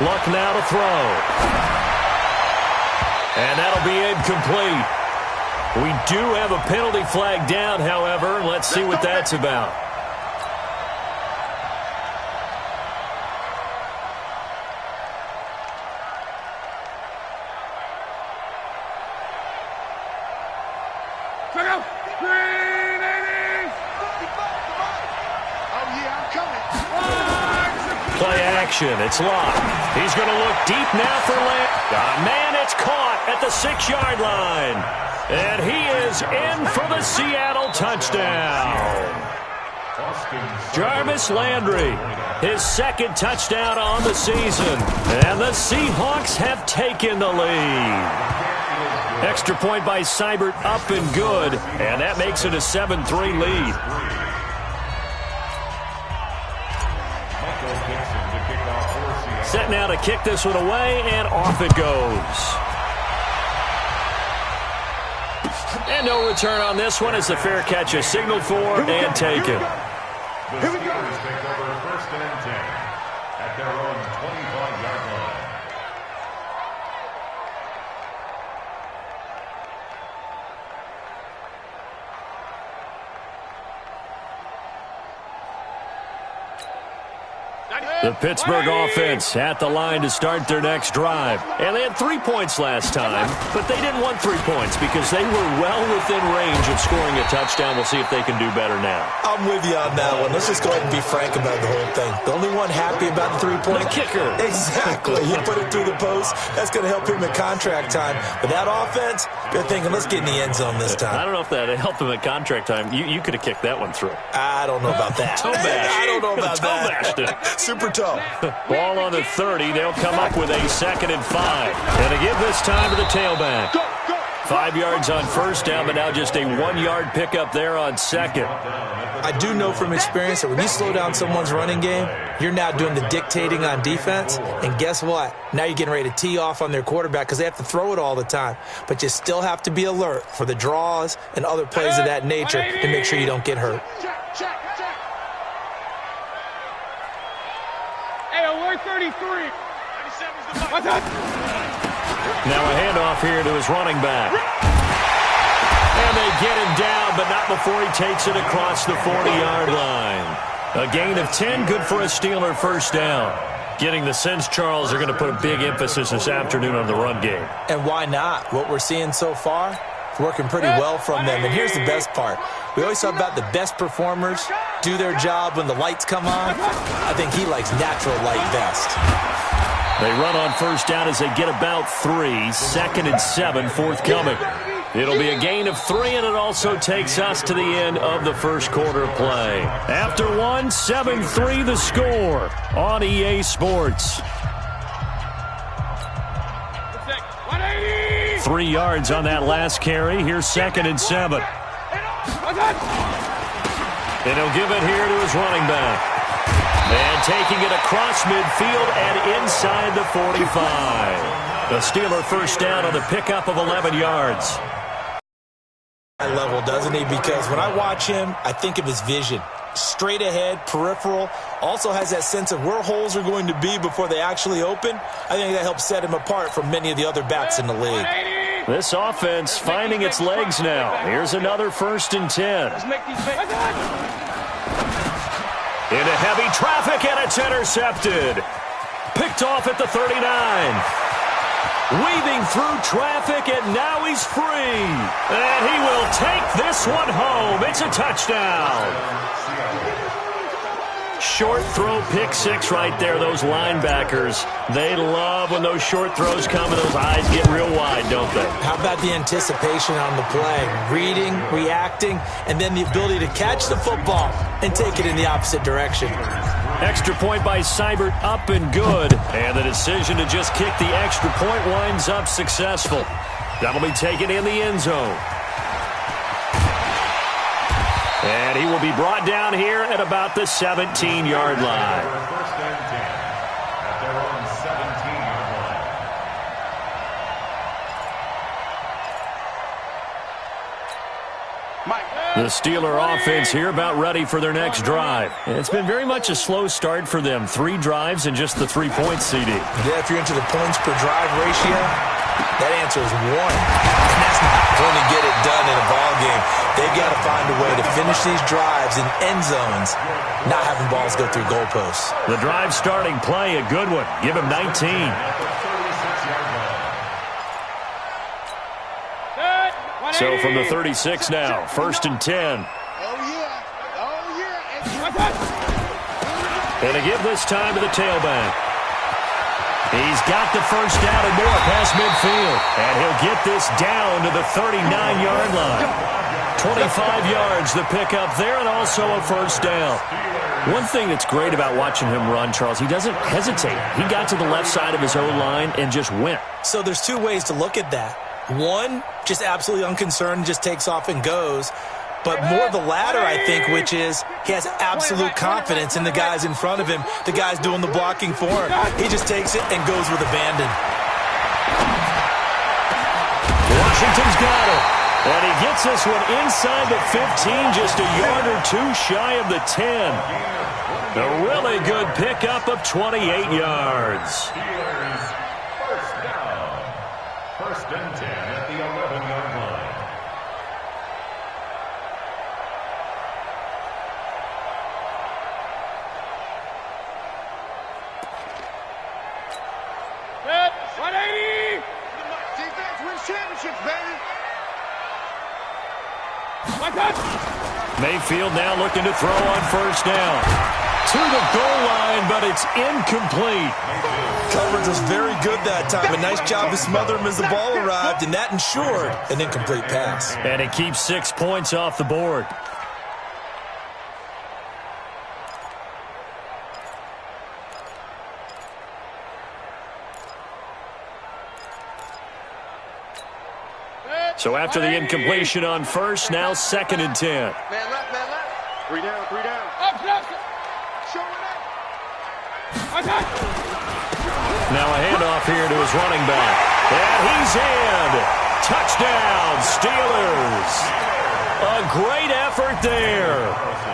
Luck now to throw. And that'll be incomplete. We do have a penalty flag down, however. Let's see what that's about. Play action. It's locked. He's going to look deep now for Land. Man, it's caught at the 6-yard line. And he is in for the Seattle touchdown. Jarvis Landry, his second touchdown on the season. And the Seahawks have taken the lead. Extra point by Seibert, up and good. And that makes it a 7-3 lead. Set now to kick this one away, and off it goes. And no return on this one as the fair catch is signaled for and taken. Here we go. Take over first and 10 at their own 25-yard line. The Pittsburgh offense at the line to start their next drive. And they had 3 points last time, but they didn't want 3 points because they were well within range of scoring a touchdown. We'll see if they can do better now. I'm with you on that one. Let's just go ahead and be frank about the whole thing. The only one happy about the 3-point? The kicker. Exactly. He put it through the post. That's going to help him at contract time. But that offense, they're thinking, let's get in the end zone this time. I don't know if that helped him at contract time. You could have kicked that one through. I don't know about that. Toe bash. I don't know about Toe bashed it. Super toe. Ball on the 30. They'll come up with a 2nd and 5. And to give this time to the tailback. 5 yards on first down, but now just a 1-yard pickup there on second. I do know from experience that when you slow down someone's running game, you're now doing the dictating on defense. And guess what? Now you're getting ready to tee off on their quarterback because they have to throw it all the time. But you still have to be alert for the draws and other plays of that nature to make sure you don't get hurt. Hey, alert 33. What's up? Now a handoff here to his running back. And they get him down, but not before he takes it across the 40-yard line. A gain of 10, good for a Steeler first down. Getting the sense, Charles, are going to put a big emphasis this afternoon on the run game. And why not? What we're seeing so far, it's working pretty well from them. And here's the best part. We always talk about the best performers do their job when the lights come on. I think he likes natural light best. They run on first down as they get about 3. 2nd and 7 forthcoming. It'll be a gain of 3, and it also takes us to the end of the first quarter play. After 1, 7-3 the score on EA Sports. 3 yards on that last carry. Here's 2nd and 7. And he'll give it here to his running back. And taking it across midfield and inside the 45. The Steeler first down on the pickup of 11 yards. Level, doesn't he? Because when I watch him, I think of his vision. Straight ahead, peripheral. Also has that sense of where holes are going to be before they actually open. I think that helps set him apart from many of the other backs in the league. This offense finding its legs now. Here's another 1st and 10. Into heavy traffic, and it's intercepted. Picked off at the 39. Weaving through traffic, and now he's free. And he will take this one home. It's a touchdown. Short throw, pick 6 right there. Those linebackers, they love when those short throws come and those eyes get real wide, don't they? How about the anticipation on the play? Reading, reacting, and then the ability to catch the football and take it in the opposite direction. Extra point by Seibert, up and good. And the decision to just kick the extra point winds up successful. That'll be taken in the end zone. And he will be brought down here at about the 17-yard line. First and 10 at their own 17-yard line. The Steeler offense here about ready for their next drive. It's been very much a slow start for them. 3 drives and just the 3 points, CD. Yeah, if you're into the points per drive ratio, that answer is 1. And that's not going to get it done in a ball game. They've got to find a way to finish these drives in end zones, not having balls go through goalposts. The drive starting play, a good one. Give him 19. So from the 36 now, 1st and 10. And a give this time to the tailback. He's got the first down and more past midfield. And he'll get this down to the 39-yard line. 25 yards the pickup there, and also a first down. One thing that's great about watching him run, Charles, he doesn't hesitate. He got to the left side of his O-line and just went. So there's 2 ways to look at that. One, just absolutely unconcerned, just takes off and goes. But more the latter, I think, which is he has absolute confidence in the guys in front of him, the guys doing the blocking for him. He just takes it and goes with abandon. Washington's got it. And he gets this one inside the 15, just a yard or 2 shy of the 10. A really good pickup of 28 yards. First and 10 at the 11-yard line. Set. 180. Defense wins championships, baby. Mayfield now looking to throw on first down. To the goal line, but it's incomplete. Coverage was very good that time. A nice job to smother him as the ball arrived, and that ensured an incomplete pass. And it keeps 6 points off the board. So after the incompletion on first, now 2nd and 10. Man left, man left. 3 down, 3 down. Up, left. Show it up. Now a handoff here to his running back. And he's in. Touchdown, Steelers. A great effort there.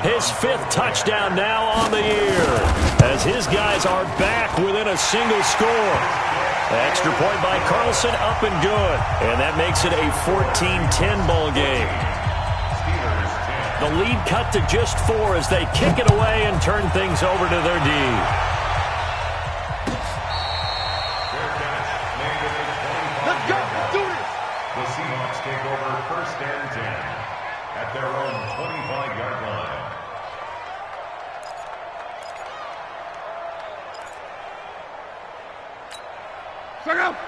His 5th touchdown now on the year, as his guys are back within a single score. Extra point by Carlson, up and good. And that makes it a 14-10 ball game. The lead cut to just 4 as they kick it away and turn things over to their D. Let's go. Let's do this. The Seahawks take over 1st and 10 at their own 25-yard line.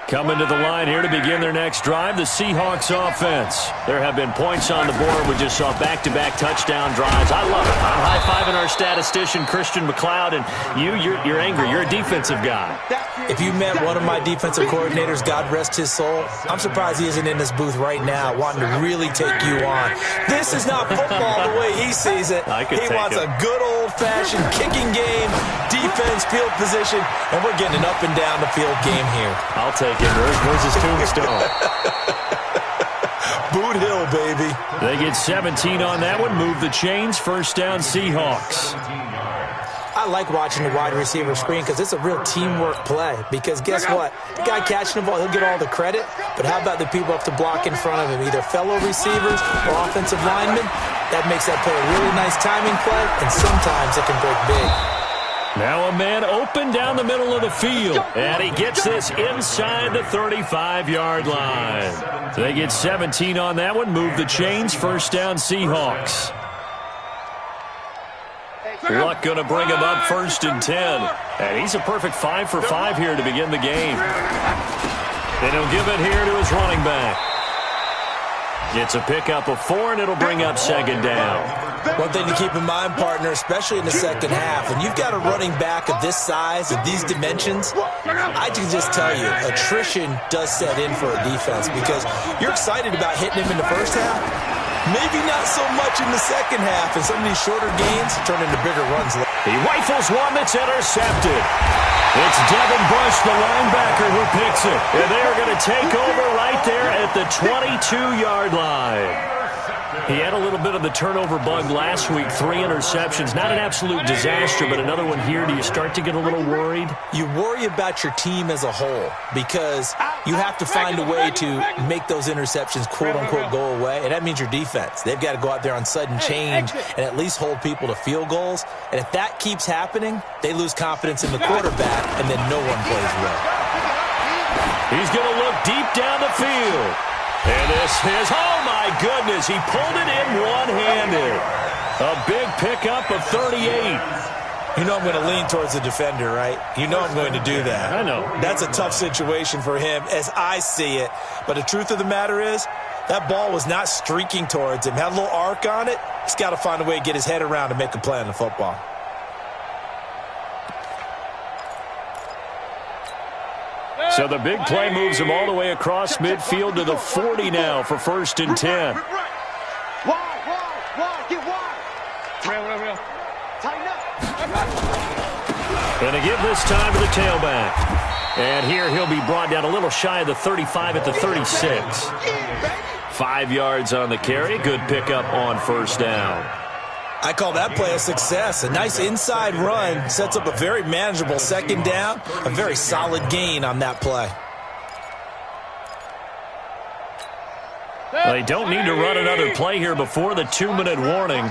Coming to the line here to begin their next drive, the Seahawks offense. There have been points on the board. We just saw back-to-back touchdown drives. I love it. I'm high-fiving our statistician, Christian McLeod, and you're angry. You're a defensive guy. If you met one of my defensive coordinators, God rest his soul, I'm surprised he isn't in this booth right now wanting to really take you on. This is not football the way he sees it. He wants a good old-fashioned kicking game, defense, field position, and we're getting an up-and-down the field game here. I'll take it. Where's his tombstone? Boot Hill, baby. They get 17 on that one. Move the chains. First down, Seahawks. I like watching the wide receiver screen because it's a real teamwork play. Because guess what? The guy catching the ball, he'll get all the credit. But how about the people up to block in front of him? Either fellow receivers or offensive linemen. That makes that play a really nice timing play, and sometimes it can break big. Now a man open down the middle of the field. And he gets this inside the 35-yard line. They get 17 on that one. Move the chains. First down, Seahawks. Luck going to bring him up 1st and 10. And he's a perfect 5 for 5 here to begin the game. And he'll give it here to his running back. It's a pickup of 4, and it'll bring up 2nd down. One thing to keep in mind, partner, especially in the second half, when you've got a running back of this size, of these dimensions, I can just tell you, attrition does set in for a defense because you're excited about hitting him in the first half. Maybe not so much in the second half, and some of these shorter gains turn into bigger runs. He rifles one that's intercepted. It's Devin Bush, the linebacker, who picks it. And they are going to take over right there at the 22-yard line. He had a little bit of the turnover bug last week, 3 interceptions. Not an absolute disaster, but another one here. Do you start to get a little worried? You worry about your team as a whole because you have to find a way to make those interceptions, quote-unquote, go away, and that means your defense. They've got to go out there on sudden change and at least hold people to field goals, and if that keeps happening, they lose confidence in the quarterback, and then no one plays well. He's going to look deep down the field. And this is, oh my goodness, he pulled it in one-handed. A big pickup of 38. You know I'm going to lean towards the defender, right? You know I'm going to do that. I know. That's a tough situation for him as I see it. But the truth of the matter is, that ball was not streaking towards him. Had a little arc on it. He's got to find a way to get his head around and make a play on the football. So the big play moves him all the way across midfield to the 40 now for 1st and 10. Wide, get wide. Real. Tighten up. And to give this time to the tailback. And here he'll be brought down a little shy of the 35 at the 36. 5 yards on the carry. Good pickup on 1st down. I call that play a success. A nice inside run sets up a very manageable 2nd down. A very solid gain on that play. They don't need to run another play here before the 2-minute warning.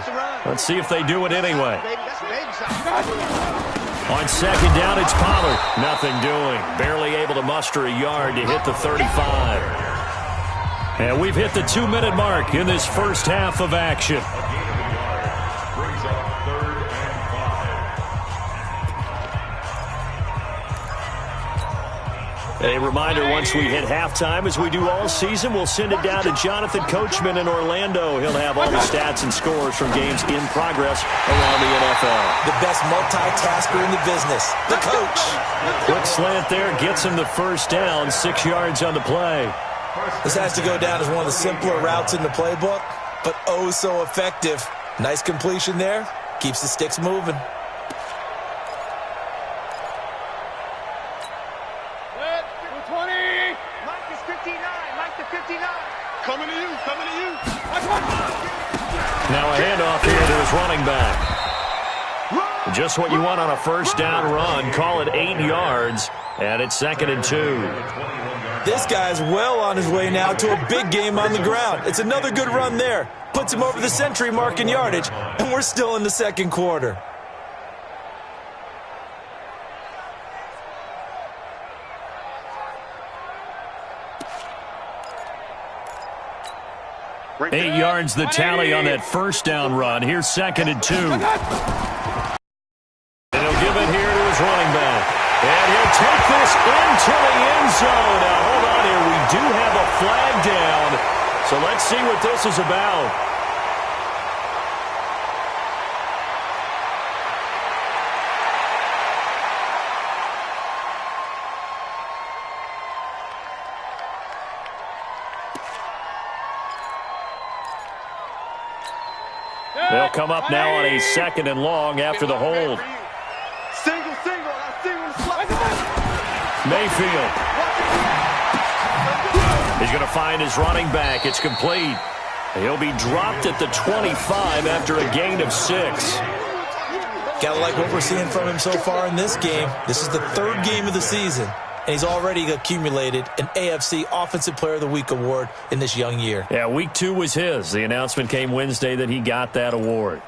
Let's see if they do it anyway. On 2nd down, it's Pollard. Nothing doing. Barely able to muster a yard to hit the 35. And we've hit the 2-minute mark in this first half of action. A reminder, once we hit halftime, as we do all season, we'll send it down to Jonathan Coachman in Orlando. He'll have all the stats and scores from games in progress around the NFL. The best multitasker in the business, the coach. Quick slant there, gets him the 1st down, 6 yards on the play. This has to go down as one of the simpler routes in the playbook, but oh so effective. Nice completion there, keeps the sticks moving. Coming to you. Now a handoff here to his running back. Just what you want on a 1st down run. Call it 8 yards, and it's 2nd and 2. This guy's well on his way now to a big game on the ground. It's another good run there. Puts him over the century mark in yardage, and we're still in the 2nd quarter. Eight yards the tally on that 1st down run. Here's 2nd and 2. And he'll give it here to his running back. And he'll take this into the end zone. Now, hold on here. We do have a flag down. So let's see what this is about. They'll come up now on a 2nd and long after the hold. Single. Mayfield. He's going to find his running back. It's complete. He'll be dropped at the 25 after a gain of 6. Gotta like what we're seeing from him so far in this game. This is the 3rd game of the season, and he's already accumulated an AFC Offensive Player of the Week award in this young year. Yeah, week 2 was his. The announcement came Wednesday that he got that award.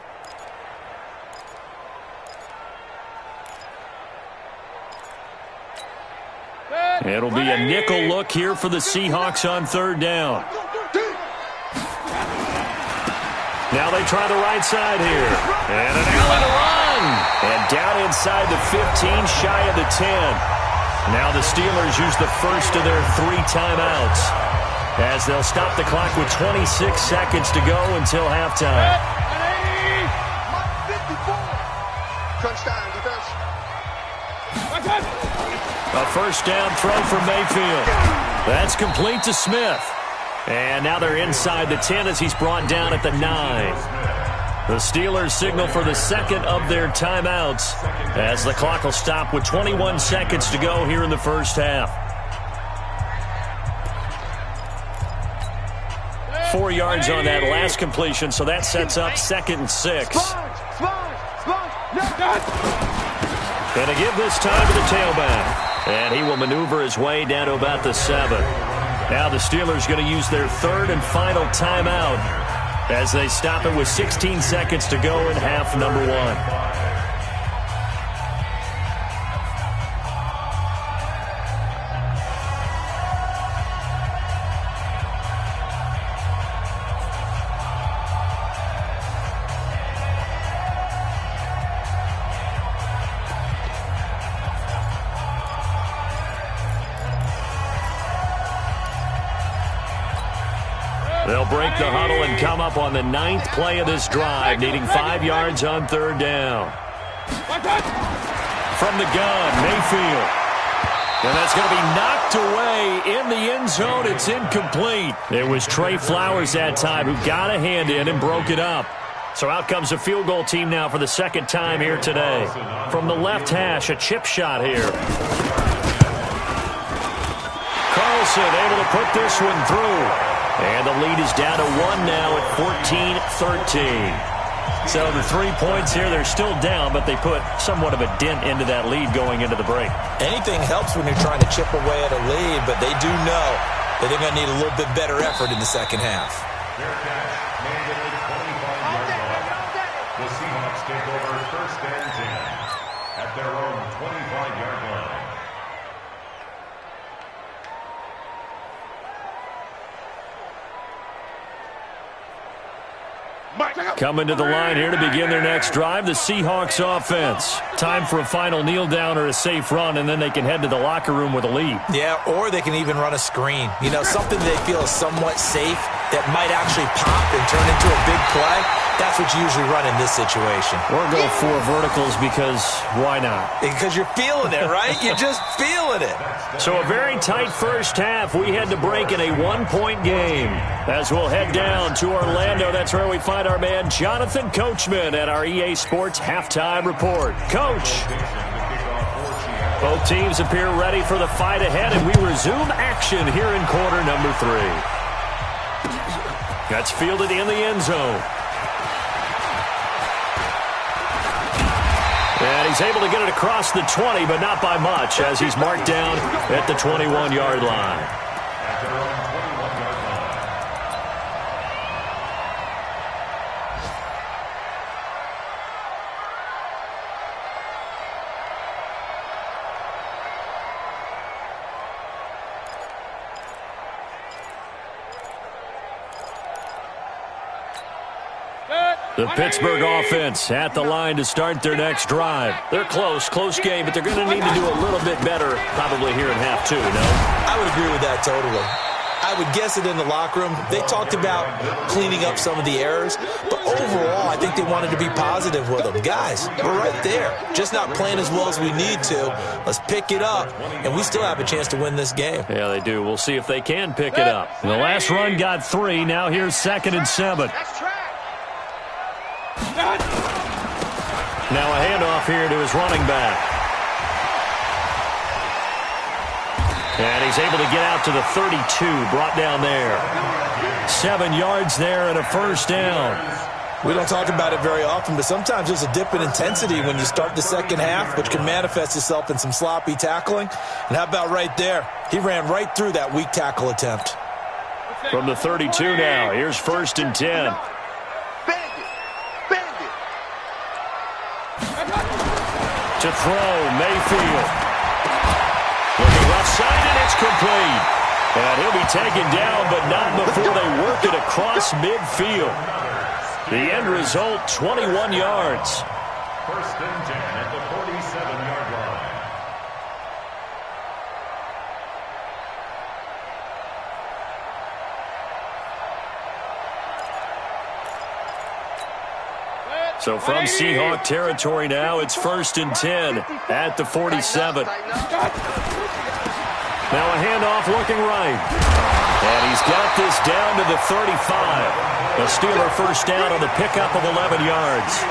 It'll be a nickel look here for the Seahawks on 3rd down. Now they try the right side here. And an Allen run. And down inside the 15, shy of the 10. Now the Steelers use the first of their 3 timeouts as they'll stop the clock with 26 seconds to go until halftime. Crunch time, defense. A 1st down throw for Mayfield. That's complete to Smith. And now they're inside the 10 as he's brought down at the 9. The Steelers signal for the 2nd of their timeouts as the clock will stop with 21 seconds to go here in the first half. 4 yards on that last completion, so that sets up 2nd and 6. Going to give this time to the tailback. And he will maneuver his way down to about the 7. Now the Steelers going to use their 3rd and final timeout as they stop it with 16 seconds to go in half number 1. They'll break the huddle and come up on the 9th play of this drive, needing 5 yards on 3rd down. From the gun, Mayfield. And that's going to be knocked away in the end zone. It's incomplete. It was Trey Flowers that time who got a hand in and broke it up. So out comes a field goal team now for the 2nd time here today. From the left hash, a chip shot here. Carlson able to put this one through. And the lead is down to 1 now at 14-13. So the 3 points here, they're still down, but they put somewhat of a dent into that lead going into the break. Anything helps when you're trying to chip away at a lead, but they do know that they're going to need a little bit better effort in the second half. The Seahawks take over 1st and 10 at their own 25-yard line. Coming to the line here to begin their next drive, the Seahawks offense. Time for a final kneel down or a safe run, and then they can head to the locker room with a lead. Yeah, or they can even run a screen. You know, something they feel is somewhat safe that might actually pop and turn into a big play. That's what you usually run in this situation. Or go 4 verticals because why not? Because you're feeling it, right? You're just feeling it. So a very tight first half. We had to break in a 1-point game. As we'll head down to Orlando, that's where we find our man Jonathan Coachman at our EA Sports Halftime Report. Coach. Both teams appear ready for the fight ahead, and we resume action here in quarter number 3. That's fielded in the end zone. And he's able to get it across the 20, but not by much, as he's marked down at the 21-yard line. The Pittsburgh offense at the line to start their next drive. They're close game, but they're going to need to do a little bit better probably here in half 2, no? I would agree with that totally. I would guess it in the locker room. They talked about cleaning up some of the errors, but overall, I think they wanted to be positive with them. Guys, we're right there. Just not playing as well as we need to. Let's pick it up, and we still have a chance to win this game. Yeah, they do. We'll see if they can pick it up. The last run got 3. Now here's 2nd and 7. Now a handoff here to his running back. And he's able to get out to the 32, brought down there. 7 yards there and a 1st down. We don't talk about it very often, but sometimes there's a dip in intensity when you start the second half, which can manifest itself in some sloppy tackling. And how about right there? He ran right through that weak tackle attempt. From the 32 now, here's 1st and 10. To throw, Mayfield. Looking left side, and it's complete. And he'll be taken down, but not before they work it across midfield. The end result, 21 yards. 1st and 10 at the 47-yard line. So from Seahawk territory now, it's 1st and 10 at the 47. Now a handoff looking right. And he's got this down to the 35. A Steeler 1st down on the pickup of 11 yards.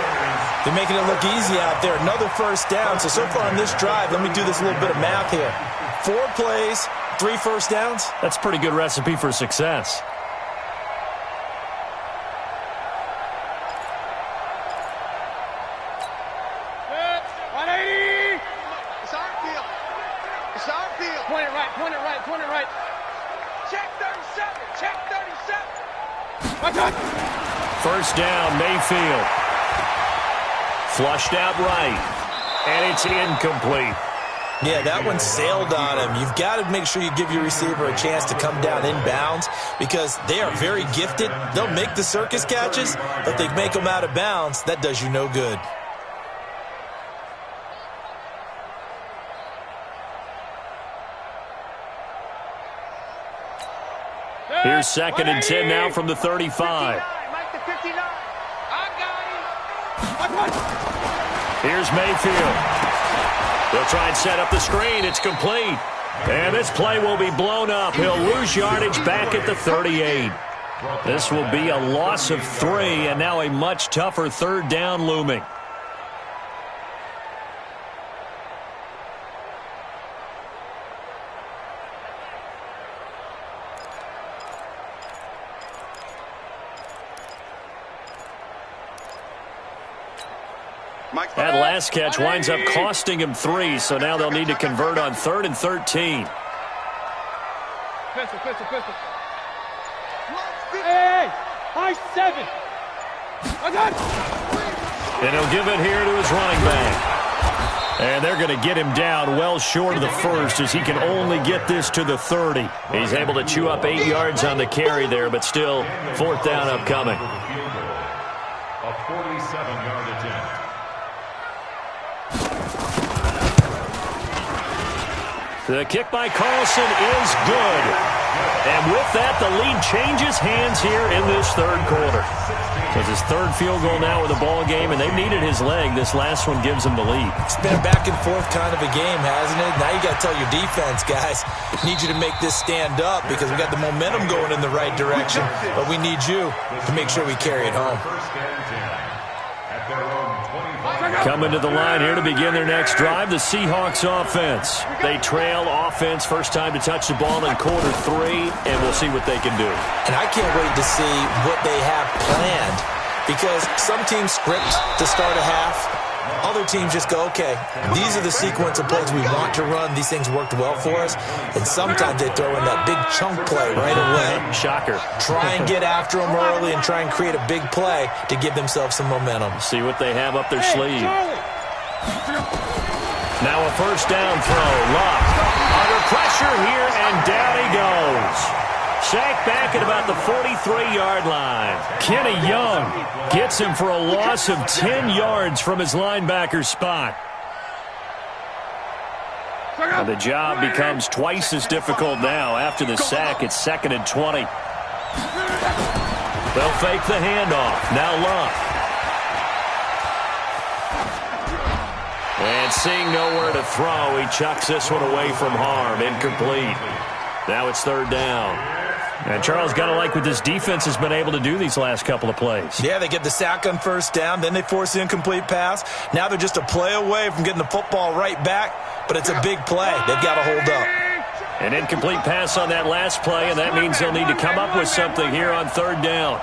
They're making it look easy out there. Another 1st down. So far on this drive, let me do this little bit of math here. 4 plays, 3 1st downs. That's a pretty good recipe for success. Point it right, point it right, point it right. Check 37, check 37. My God. First down, Mayfield. Flushed out right. And it's incomplete. Yeah, that one sailed on him. You've got to make sure you give your receiver a chance to come down inbounds because they are very gifted. They'll make the circus catches, but they make them out of bounds. That does you no good. Here's 2nd and 10 now from the 35. Mike the 59. I got him. Here's Mayfield. They'll try and set up the screen. It's complete. And this play will be blown up. He'll lose yardage back at the 38. This will be a loss of 3, and now a much tougher 3rd down looming. That last catch winds up costing him 3, so now they'll need to convert on 3rd and 13. Pistol. Hey, high 7. I got it. And he'll give it here to his running back. And they're going to get him down well short of the first as he can only get this to the 30. He's able to chew up 8 yards on the carry there, but still 4th down upcoming. A 47-yard attempt. The kick by Carlson is good. And with that, the lead changes hands here in this 3rd quarter. It's his 3rd field goal now with the ball game, and they've needed his leg. This last one gives him the lead. It's been a back and forth kind of a game, hasn't it? Now you got to tell your defense, guys, need you to make this stand up because we got the momentum going in the right direction, but we need you to make sure we carry it home. Coming to the line here to begin their next drive, the Seahawks offense. They trail offense first time to touch the ball in quarter 3, and we'll see what they can do. And I can't wait to see what they have planned because some teams script to start a half. Other teams just go, okay, these are the sequence of plays we want to run. These things worked well for us. And sometimes they throw in that big chunk play right away. Shocker. Try and get after them early and try and create a big play to give themselves some momentum. See what they have up their sleeve. Now a first down throw. Luck under pressure here, and down he goes. Sacked back at about the 43-yard line. Kenny Young gets him for a loss of 10 yards from his linebacker spot. And the job becomes twice as difficult now. After the sack, it's 2nd and 20. They'll fake the handoff. Now Luck. And seeing nowhere to throw, he chucks this one away from harm. Incomplete. Now it's 3rd down. And Charles, got to like what this defense has been able to do these last couple of plays. Yeah, they get the sack on first down, then they force the incomplete pass. Now they're just a play away from getting the football right back, but it's a big play. They've got to hold up. An incomplete pass on that last play, and that means they'll need to come up with something here on 3rd down.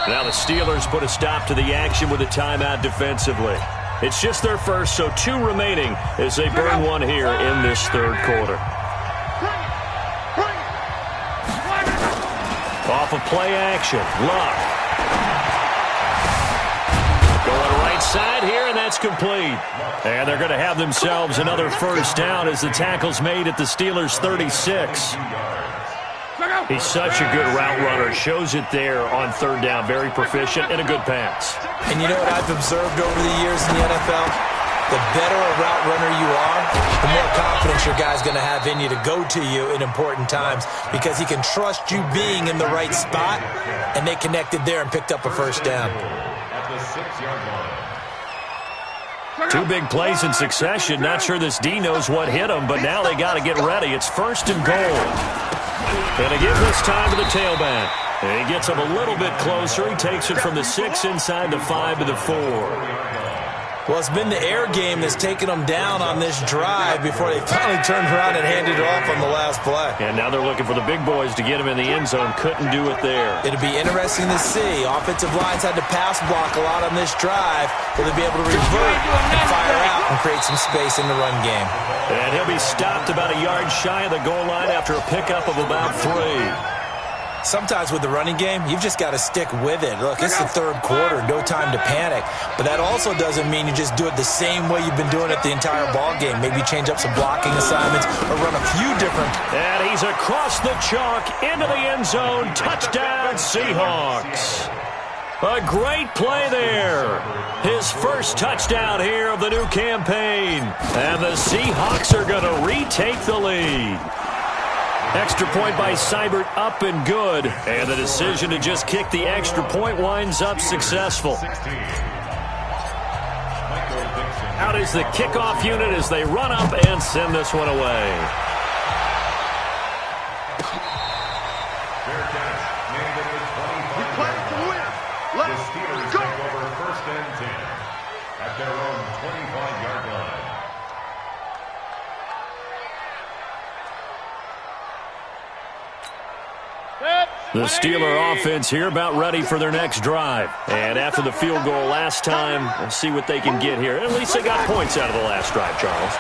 Now the Steelers put a stop to the action with a timeout defensively. It's just their first, so 2 remaining as they burn one here in this 3rd quarter. Off of play action. Luck. Going right side here, and that's complete. And they're going to have themselves another first down as the tackle's made at the Steelers' 36. He's such a good route runner. Shows it there on 3rd down. Very proficient and a good pass. And you know what I've observed over the years in the NFL? The better a route runner you are, the more confidence your guy's going to have in you to go to you in important times because he can trust you being in the right spot, and they connected there and picked up a first down. At the 6-yard line. 2 big plays in succession. Not sure this D knows what hit him, but now they got to get ready. It's 1st and goal. And again this time to the tailback. And he gets him a little bit closer. He takes it from the 6 inside the 5 to the 4. Well, it's been the air game that's taken them down on this drive before they finally turned around and handed it off on the last play. And now they're looking for the big boys to get him in the end zone. Couldn't do it there. It'll be interesting to see. Offensive lines had to pass block a lot on this drive. Will they be able to revert and fire out and create some space in the run game? And he'll be stopped about a yard shy of the goal line after a pickup of about 3. Sometimes with the running game, you've just got to stick with it. Look, it's the third quarter, no time to panic. But that also doesn't mean you just do it the same way you've been doing it the entire ball game. Maybe change up some blocking assignments or run a few different. And he's across the chalk into the end zone. Touchdown, Seahawks. A great play there. His first touchdown here of the new campaign. And the Seahawks are going to retake the lead. Extra point by Seibert up and good. And the decision to just kick the extra point winds up successful. Out is the kickoff unit as they run up and send this one away. The Steelers take over 1st and 10 at their own 25-yard line. The Steeler offense here about ready for their next drive. And after the field goal last time, we'll see what they can get here. At least they got points out of the last drive, Charles.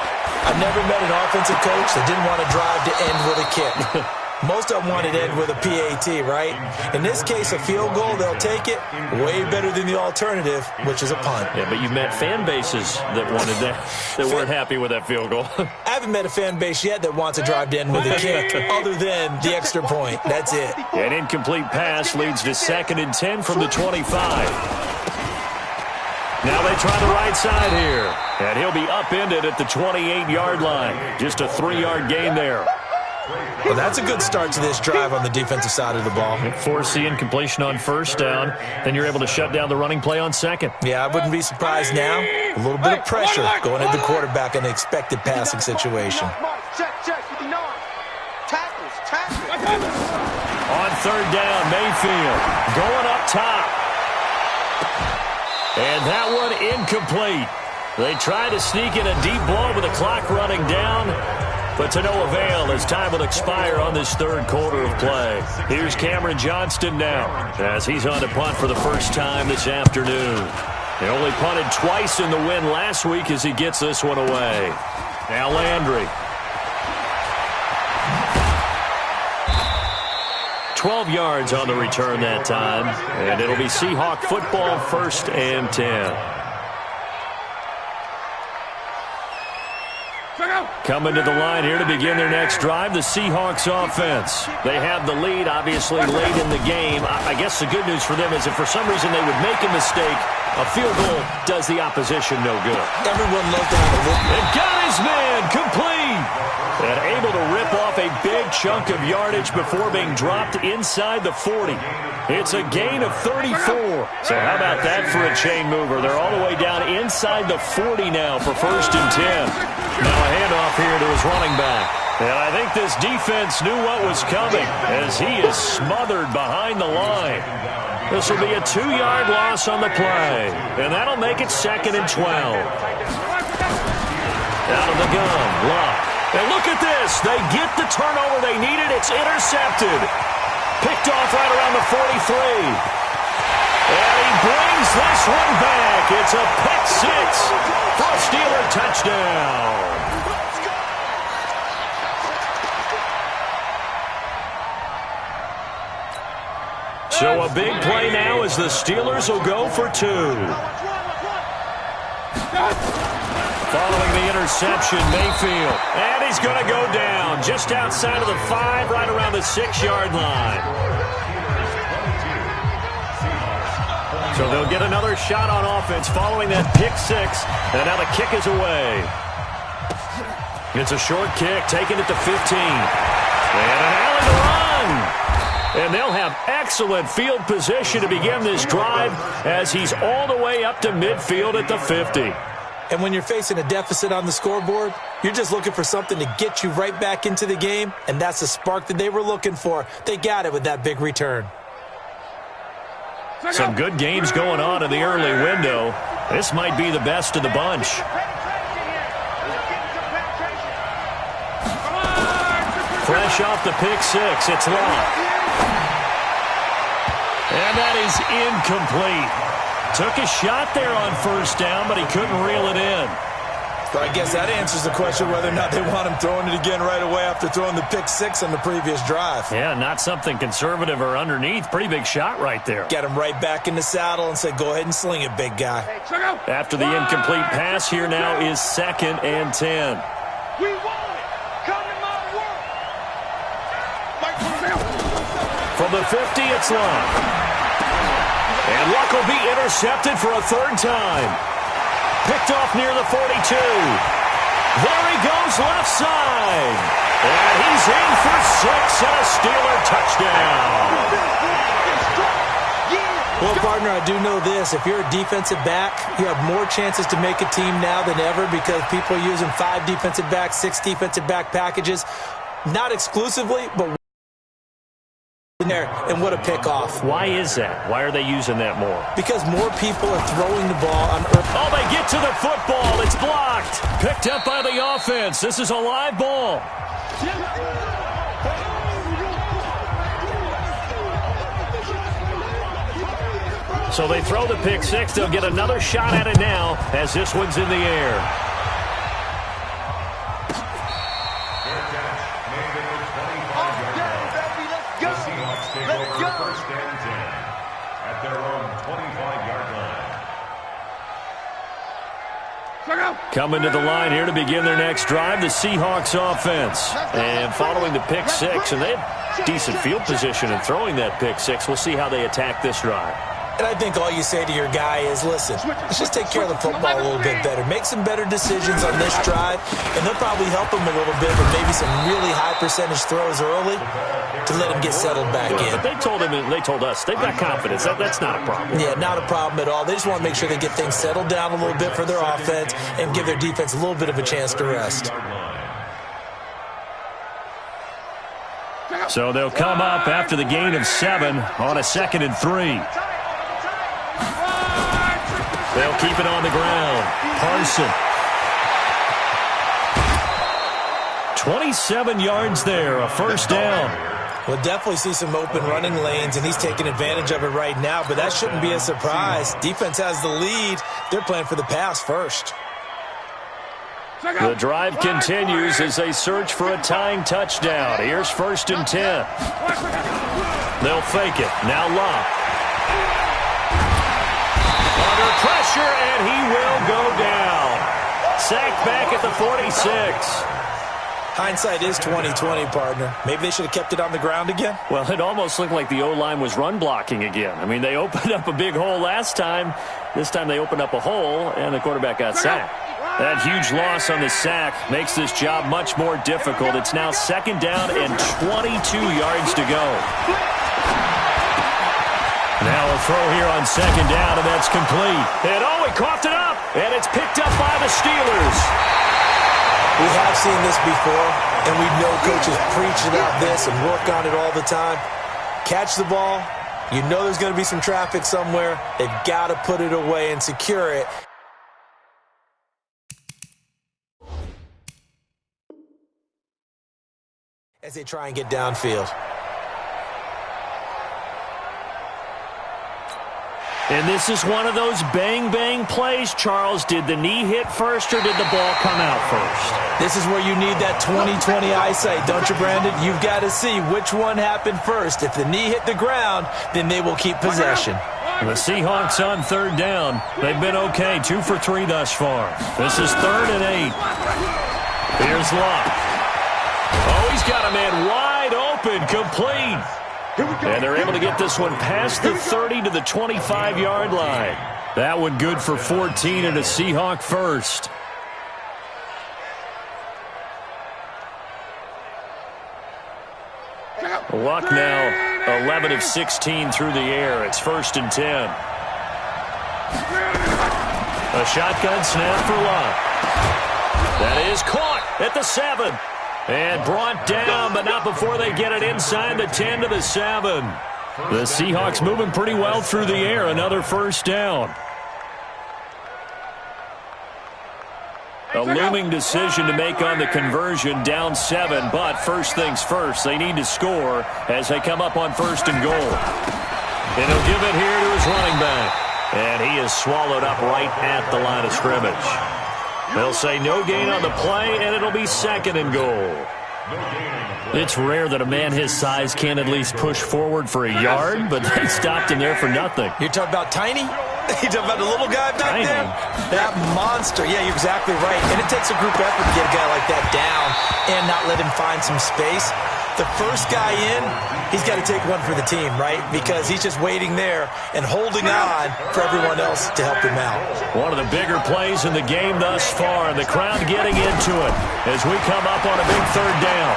I've never met an offensive coach that didn't want to drive to end with a kick. Most of them want it to end with a PAT, right? In this case, a field goal, they'll take it. Way better than the alternative, which is a punt. Yeah, but you've met fan bases that wanted that, that weren't happy with that field goal. I haven't met a fan base yet that wants to drive to end with a kick other than the extra point. That's it. An incomplete pass leads to 2nd and 10 from the 25. Now they try the right side here. And he'll be upended at the 28-yard line. Just a 3-yard gain there. Well, that's a good start to this drive on the defensive side of the ball. Force incompletion on 1st down. Then you're able to shut down the running play on 2nd. Yeah, I wouldn't be surprised now. A little bit of pressure going at the quarterback in an expected passing situation. On 3rd down, Mayfield going up top. And that one incomplete. They try to sneak in a deep blow with the clock running down. But to no avail as time will expire on this 3rd quarter of play. Here's Cameron Johnston now as he's on to punt for the first time this afternoon. He only punted twice in the win last week as he gets this one away. Now Landry. 12 yards on the return that time. And it'll be Seahawk football 1st and 10. Coming to the line here to begin their next drive, the Seahawks offense. They have the lead, obviously, late in the game. I guess the good news for them is if for some reason they would make a mistake, a field goal does the opposition no good. Everyone looked down the look. And got his man complete. And able to rip off a big chunk of yardage before being dropped inside the 40. It's a gain of 34. So how about that for a chain mover? They're all the way down inside the 40 now for 1st and 10. Now a handoff here to his running back. And I think this defense knew what was coming as he is smothered behind the line. This will be a 2-yard loss on the play. And that'll make it 2nd and 12. Out of the gun, Luck. And look at this. They get the turnover they needed. It's intercepted. Picked off right around the 43. And he brings this one back. It's a pick 6 for a Steeler touchdown. So a big play now as the Steelers will go for 2. Following the interception, Mayfield. And he's going to go down just outside of the 5, right around the 6-yard line. So they'll get another shot on offense following that pick 6. And now the kick is away. It's a short kick, taking it to 15. And an alley to run. And they'll have excellent field position to begin this drive as he's all the way up to midfield at the 50. And when you're facing a deficit on the scoreboard, you're just looking for something to get you right back into the game, and that's the spark that they were looking for. They got it with that big return. Some good games going on in the early window. This might be the best of the bunch. Fresh off the pick 6, it's Long. And that is incomplete. Took a shot there on 1st down, but he couldn't reel it in. But I guess that answers the question whether or not they want him throwing it again right away after throwing the pick six on the previous drive. Yeah, not something conservative or underneath. Pretty big shot right there. Get him right back in the saddle and say, go ahead and sling it, big guy. After the incomplete pass, here now is 2nd and 10. We want it. Come to my world. From the 50, it's long. And Luck will be intercepted for a 3rd time. Picked off near the 42. There he goes left side. And he's in for 6 and a Steeler touchdown. Well, partner, I do know this. If you're a defensive back, you have more chances to make a team now than ever because people are using 5 defensive backs, 6 defensive back packages. Not exclusively, but in there, and what a pickoff. Why is that? Why are they using that more? Because more people are throwing the ball on earth. Oh, they get to the football. It's blocked. Picked up by the offense. This is a live ball. So they throw the pick six. They'll get another shot at it now as this one's in the air. Coming to the line here to begin their next drive, the Seahawks offense. And following the pick six, and they have decent field position in throwing that pick six. We'll see how they attack this drive. And I think all you say to your guy is, listen, let's just take care of the football a little bit better. Make some better decisions on this drive, and they'll probably help him a little bit with maybe some really high percentage throws early to let him get settled back in. But they told him, and they told us, they've got confidence. That's not a problem. Yeah, not a problem at all. They just want to make sure they get things settled down a little bit for their offense and give their defense a little bit of a chance to rest. So they'll come up after the gain of 7 on a 2nd and 3. They'll keep it on the ground. Parson. 27 yards there, a first down. We'll definitely see some open running lanes, and he's taking advantage of it right now, but that shouldn't be a surprise. Defense has the lead. They're playing for the pass first. The drive continues as they search for a tying touchdown. Here's 1st and 10. They'll fake it. Now Locke. Under pressure, and he will go down. Sacked back at the 46. Hindsight is 20/20, partner. Maybe they should have kept it on the ground again? Well, it almost looked like the O-line was run blocking again. I mean, they opened up a big hole last time. This time they opened up a hole, and the quarterback got sacked. That huge loss on the sack makes this job much more difficult. It's now 2nd down and 22 yards to go. Now a throw here on 2nd down, and that's complete. And oh, he coughed it up, and it's picked up by the Steelers. We have seen this before, and we know coaches preach about this and work on it all the time. Catch the ball. You know there's going to be some traffic somewhere. They've got to put it away and secure it. As they try and get downfield. And this is one of those bang-bang plays, Charles. Did the knee hit first or did the ball come out first? This is where you need that 20/20 eyesight, don't you, Brandon? You've got to see which one happened first. If the knee hit the ground, then they will keep possession. The Seahawks on 3rd down. They've been okay, 2 for 3 thus far. This is 3rd and 8. Here's Locke. Oh, he's got a man wide open, complete. And they're able to get this one past the 30 to the 25-yard line. That one good for 14 and a Seahawk first. Luck now 11 of 16 through the air. It's 1st and 10. A shotgun snap for Luck. That is caught at the 7. And brought down, but not before they get it inside the 10 to the 7. The Seahawks moving pretty well through the air. Another first down. A looming decision to make on the conversion, down 7. But first things first, they need to score as they come up on 1st and goal. And he'll give it here to his running back. And he is swallowed up right at the line of scrimmage. They'll say no gain on the play, and it'll be 2nd and goal. It's rare that a man his size can't at least push forward for a yard, but they stopped him there for nothing. You're talking about Tiny? You're talking about the little guy back there? That monster. Yeah, you're exactly right. And it takes a group effort to get a guy like that down and not let him find some space. The first guy in, he's got to take one for the team, right? Because he's just waiting there and holding on for everyone else to help him out. One of the bigger plays in the game thus far, and the crowd getting into it as we come up on a big 3rd down.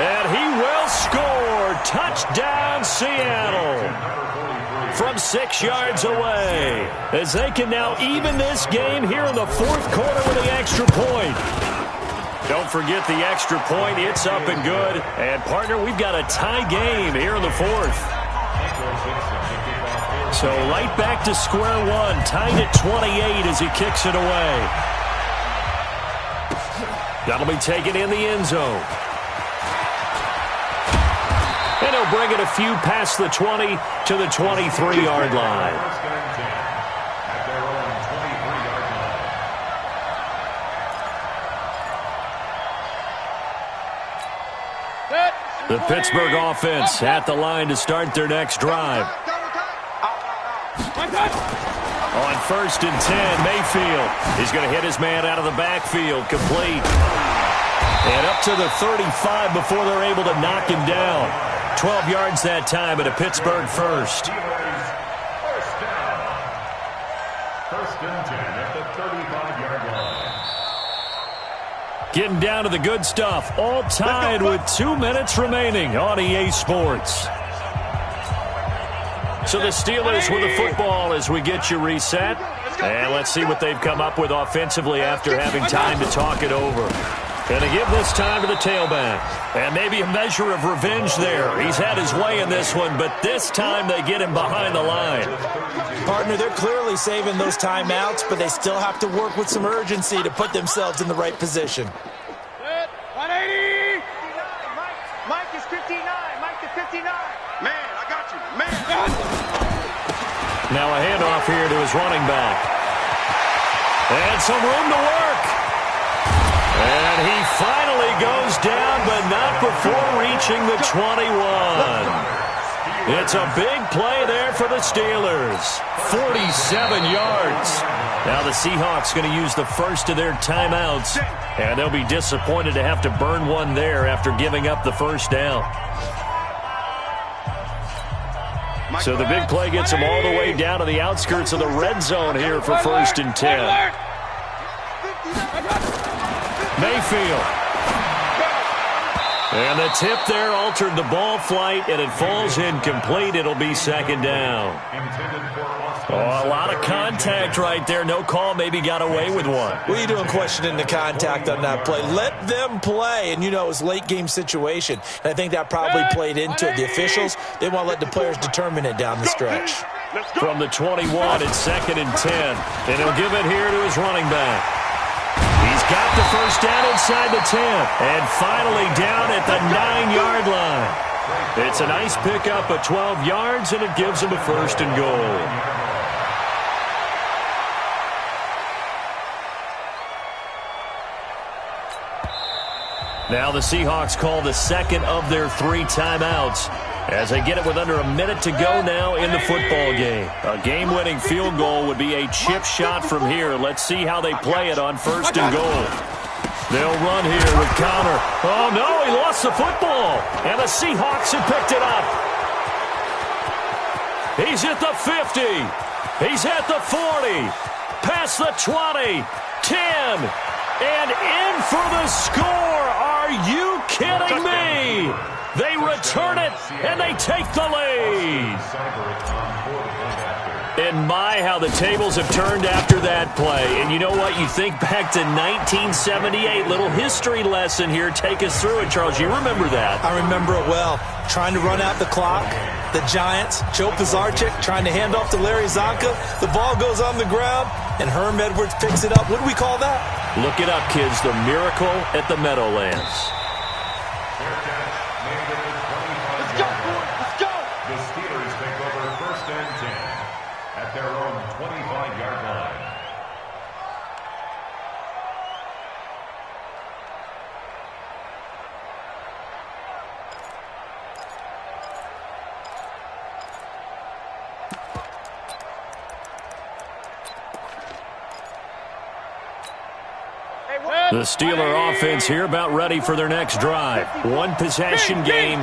And he will score. Touchdown, Seattle. From 6 yards away, as they can now even this game here in the 4th quarter with the extra point. Don't forget the extra point. It's up and good. And, partner, we've got a tie game here in the 4th. So right back to square one, tied at 28 as he kicks it away. That'll be taken in the end zone. And he'll bring it a few past the 20 to the 23-yard line. The Pittsburgh offense at the line to start their next drive. On 1st and 10, Mayfield. He's going to hit his man out of the backfield, complete. And up to the 35 before they're able to knock him down. 12 yards that time at a Pittsburgh first. First down. 1st and 10 at the 35-yard line. Getting down to the good stuff. All tied with 2 minutes remaining on EA Sports. So the Steelers with the football as we get you reset. And let's see what they've come up with offensively after having time to talk it over. Going to give this time to the tailback. And maybe a measure of revenge there. He's had his way in this one, but this time they get him behind the line. Partner, they're clearly saving those timeouts, but they still have to work with some urgency to put themselves in the right position. 180! Mike is 59. Mike to 59. Man, I got you. Man. Now a handoff here to his running back. And some room to work. And he finally goes down, but not before reaching the 21. It's a big play there for the Steelers. 47 yards. Now the Seahawks going to use the first of their timeouts, and they'll be disappointed to have to burn one there after giving up the first down. So the big play gets them all the way down to the outskirts of the red zone here for 1st and 10. Mayfield. And the tip there altered the ball flight, and it falls incomplete. It'll be 2nd down. Oh, a lot of contact right there. No call, maybe got away with one. What are you doing questioning the contact on that play? Let them play. And, you know, it's a late-game situation. And I think that probably played into it. The officials, they want to let the players determine it down the stretch. From the 21, it's 2nd and 10. And he'll give it here to his running back. He's got the first down inside the 10. And finally down at the 9-yard line. It's a nice pickup of 12 yards, and it gives him a 1st and goal. Now the Seahawks call the second of their 3 timeouts as they get it with under a minute to go now in the football game. A game-winning field goal would be a chip shot from here. Let's see how they play it on 1st and goal. They'll run here with Connor. Oh, no, he lost the football. And the Seahawks have picked it up. He's at the 50. He's at the 40. Past the 20. 10. And in for the score. Are you kidding me? They return it, and they take the lead. And my, how the tables have turned after that play. And you know what? You think back to 1978. Little history lesson here. Take us through it, Charles. You remember that. I remember it well. Trying to run out the clock. The Giants, Joe Pizarczyk trying to hand off to Larry Zonka. The ball goes on the ground, and Herm Edwards picks it up. What do we call that? Look it up, kids. The miracle at the Meadowlands. Let's go, boys. Let's go. The Steelers take over 1st and 10 at their own 25-yard line. The Steeler offense here about ready for their next drive. One possession game.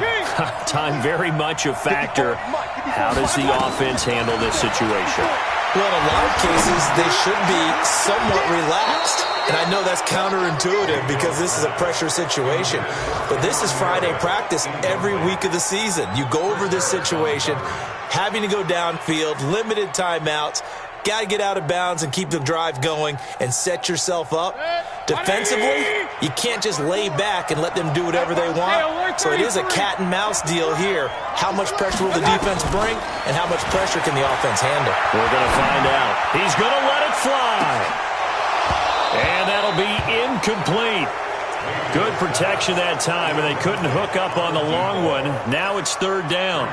Time very much a factor. How does the offense handle this situation? Well, in a lot of cases, they should be somewhat relaxed. And I know that's counterintuitive because this is a pressure situation. But this is Friday practice every week of the season. You go over this situation, having to go downfield, limited timeouts, got to get out of bounds and keep the drive going and set yourself up. Defensively, you can't just lay back and let them do whatever they want. So it is a cat and mouse deal here. How much pressure will the defense bring and how much pressure can the offense handle? We're going to find out. He's going to let it fly. And that'll be incomplete. Good protection that time, and they couldn't hook up on the long one. Now it's third down.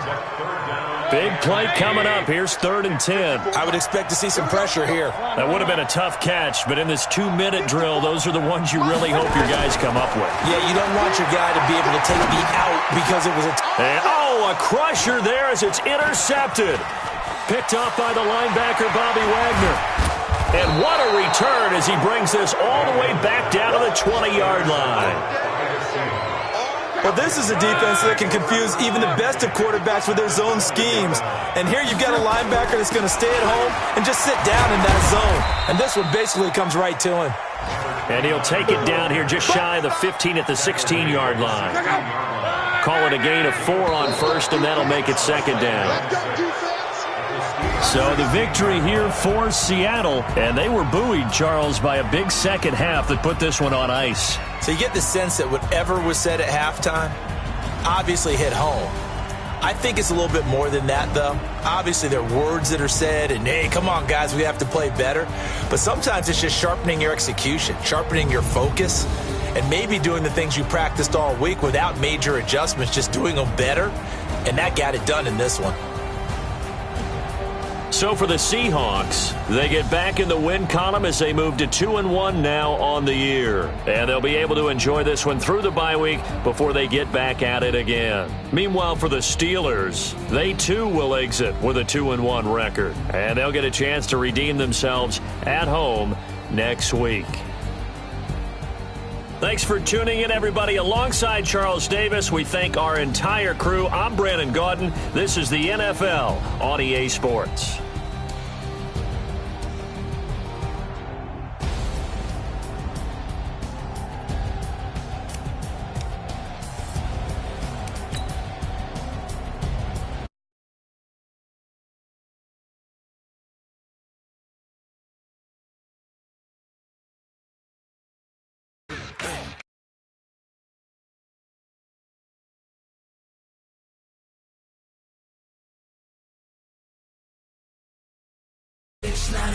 Big play coming up. Here's 3rd and 10. I would expect to see some pressure here. That would have been a tough catch, but in this 2-minute drill, those are the ones you really hope your guys come up with. Yeah, you don't want your guy to be able to take the out because it was a... a crusher there as it's intercepted. Picked up by the linebacker, Bobby Wagner. And what a return as he brings this all the way back down to the 20-yard line. Well, this is a defense that can confuse even the best of quarterbacks with their zone schemes. And here you've got a linebacker that's going to stay at home and just sit down in that zone. And this one basically comes right to him. And he'll take it down here just shy of the 15 at the 16-yard line. Call it a gain of 4 on first, and that'll make it 2nd down. So the victory here for Seattle, and they were buoyed, Charles, by a big second half that put this one on ice. So you get the sense that whatever was said at halftime obviously hit home. I think it's a little bit more than that, though. Obviously, there are words that are said, and, hey, come on, guys, we have to play better. But sometimes it's just sharpening your execution, sharpening your focus, and maybe doing the things you practiced all week without major adjustments, just doing them better. And that got it done in this one. So for the Seahawks, they get back in the win column as they move to 2-1 now on the year. And they'll be able to enjoy this one through the bye week before they get back at it again. Meanwhile, for the Steelers, they too will exit with a 2-1 record. And they'll get a chance to redeem themselves at home next week. Thanks for tuning in, everybody. Alongside Charles Davis, we thank our entire crew. I'm Brandon Gaudin. This is the NFL on EA Sports. It's not